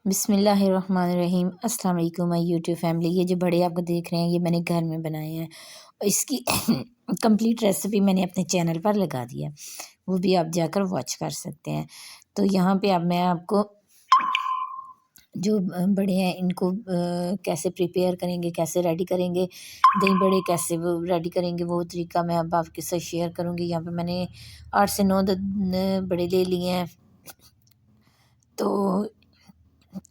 बिस्मिल्लाहिर्रहमानिर्रहीम। अस्सलाम वालेकुम माय यूट्यूब फैमिली। ये जो बड़े आपको देख रहे हैं ये मैंने घर में बनाए हैं और इसकी कंप्लीट रेसिपी मैंने अपने चैनल पर लगा दी है, वो भी आप जाकर वॉच कर सकते हैं। तो यहाँ पे अब मैं आपको जो बड़े हैं इनको कैसे प्रिपेयर करेंगे, कैसे रेडी करेंगे, दही बड़े कैसे वो रेडी करेंगे, वो तरीका मैं अब आपके साथ शेयर करूँगी। यहाँ पे मैंने 8 से 9 बड़े ले लिए हैं। तो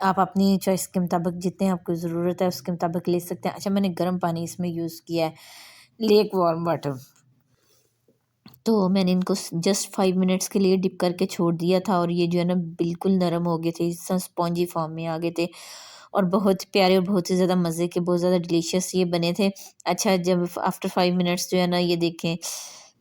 आप अपनी चॉइस के मुताबिक जितने आपको ज़रूरत है उसके मुताबिक ले सकते हैं। अच्छा, मैंने गर्म पानी इसमें यूज़ किया है, लेक वार्म वाटर। तो मैंने इनको जस्ट 5 मिनट्स के लिए डिप करके छोड़ दिया था और ये जो है ना बिल्कुल नरम हो गए थे, इस स्पॉन्जी फॉर्म में आ गए थे और बहुत प्यारे और बहुत ही ज़्यादा मज़े के, बहुत ज़्यादा डिलीशियस ये बने थे। अच्छा, जब आफ्टर 5 मिनट्स जो है ना ये देखें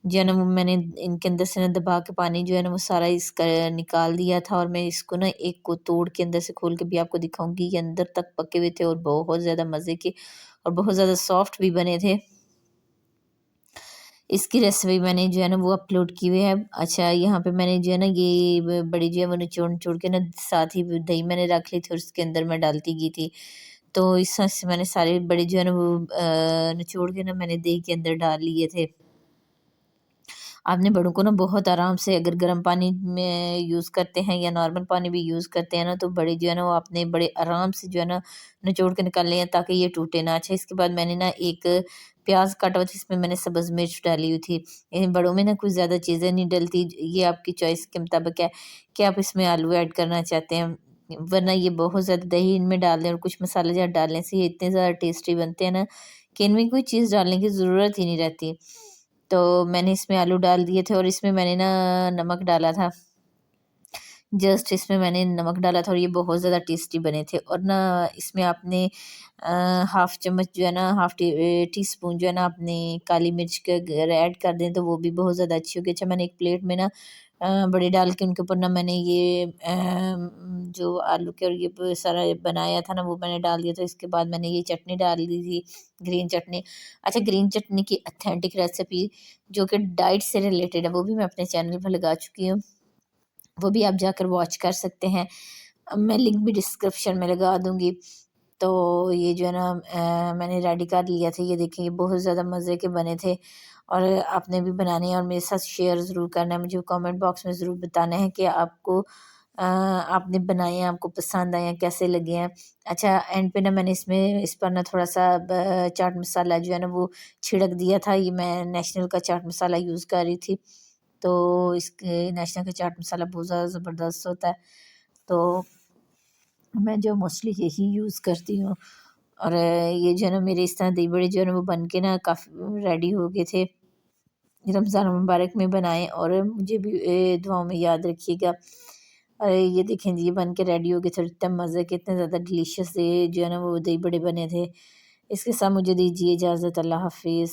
जो है ना वो मैंने इनके अंदर से ना दबा के पानी जो है ना वो सारा इसका निकाल दिया था और मैं इसको ना एक को तोड़ के अंदर से खोल के भी आपको दिखाऊंगी। ये अंदर तक पके हुए थे और बहुत ज़्यादा मज़े के और बहुत ज़्यादा सॉफ्ट भी बने थे। इसकी रेसिपी मैंने जो है ना वो अपलोड की हुई है। अच्छा, यहाँ पे मैंने जो है ना ये बड़ी जो है वो निचोड़ के ना साथ ही दही मैंने रख ली थी और उसके अंदर मैं डालती गई थी। तो इस तरह से मैंने सारे बड़े जो है ना वो निचोड़ के ना मैंने दही के अंदर डाल लिए थे। आपने बड़ों को ना बहुत आराम से, अगर गर्म पानी में यूज़ करते हैं या नॉर्मल पानी भी यूज़ करते हैं ना, तो बड़े जो है ना वो आपने बड़े आराम से जो है ना निचोड़ के निकाल लें ताकि ये टूटे ना। अच्छा, इसके बाद मैंने ना एक प्याज काटा हुआ था, इसमें मैंने सब्ज़ मिर्च डाली हुई थी। इन बड़ों में ना कुछ ज़्यादा चीज़ें नहीं डलती, ये आपकी चॉइस के मुताबिक है कि आप इसमें आलू ऐड करना चाहते हैं, वरना ये बहुत ज़्यादा दही इनमें डाल दें और कुछ मसाले ज़्यादा डालने से ये इतने ज़्यादा टेस्टी बनते हैं ना कि इनमें कोई चीज़ डालने की ज़रूरत ही नहीं रहती। तो मैंने इसमें आलू डाल दिए थे और इसमें मैंने ना नमक डाला था। जस्ट इसमें मैंने नमक डाला था और ये बहुत ज़्यादा टेस्टी बने थे। और ना इसमें आपने हाफ़ चम्मच जो है ना, हाफ़ टी स्पून जो है ना आपने काली मिर्च का अगर ऐड कर दें तो वो भी बहुत ज़्यादा अच्छी होगी। अच्छा, मैंने एक प्लेट में ना बड़े डाल के उनके ऊपर ना मैंने ये जो आलू के और ये सारा बनाया था ना वो मैंने डाल दिया था। इसके बाद मैंने ये चटनी डाल दी थी, ग्रीन चटनी। अच्छा, ग्रीन चटनी की ऑथेंटिक रेसिपी जो कि डाइट से रिलेटेड है वो भी मैं अपने चैनल पर लगा चुकी हूँ, वो भी आप जाकर वॉच कर सकते हैं। मैं लिंक भी डिस्क्रिप्शन में लगा दूँगी। तो ये जो है ना मैंने रेडी कर लिया था। ये देखिए, ये बहुत ज़्यादा मज़े के बने थे और आपने भी बनाने हैं और मेरे साथ शेयर ज़रूर करना है। मुझे कमेंट बॉक्स में ज़रूर बताना है कि आपको आपने बनाए हैं, आपको पसंद आए हैं, कैसे लगे हैं। अच्छा, एंड पे ना मैंने इसमें इस पर ना थोड़ा-सा चाट मसाला जो है ना वो छिड़क दिया था। ये मैं नेशनल का चाट मसाला यूज़ कर रही थी। तो इसके नेशनल का चाट मसाला बहुत ज़्यादा ज़बरदस्त होता है। तो मैं जो मोस्टली यही यूज़ करती हूँ और ये जो है ना मेरे इस तरह दही बड़े जो है ना वो बन के ना काफ़ी रेडी हो गए थे। रमज़ान मुबारक में बनाएँ और मुझे भी दुआओं में याद रखिएगा। ये देखें जी, ये बन के रेडी हो गए थे, इतने मज़े के, इतने ज़्यादा डिलीशियस जो है ना वो दही बड़े बने थे। इसके साथ मुझे दीजिए इजाज़त। अल्लाह हाफ़िज़।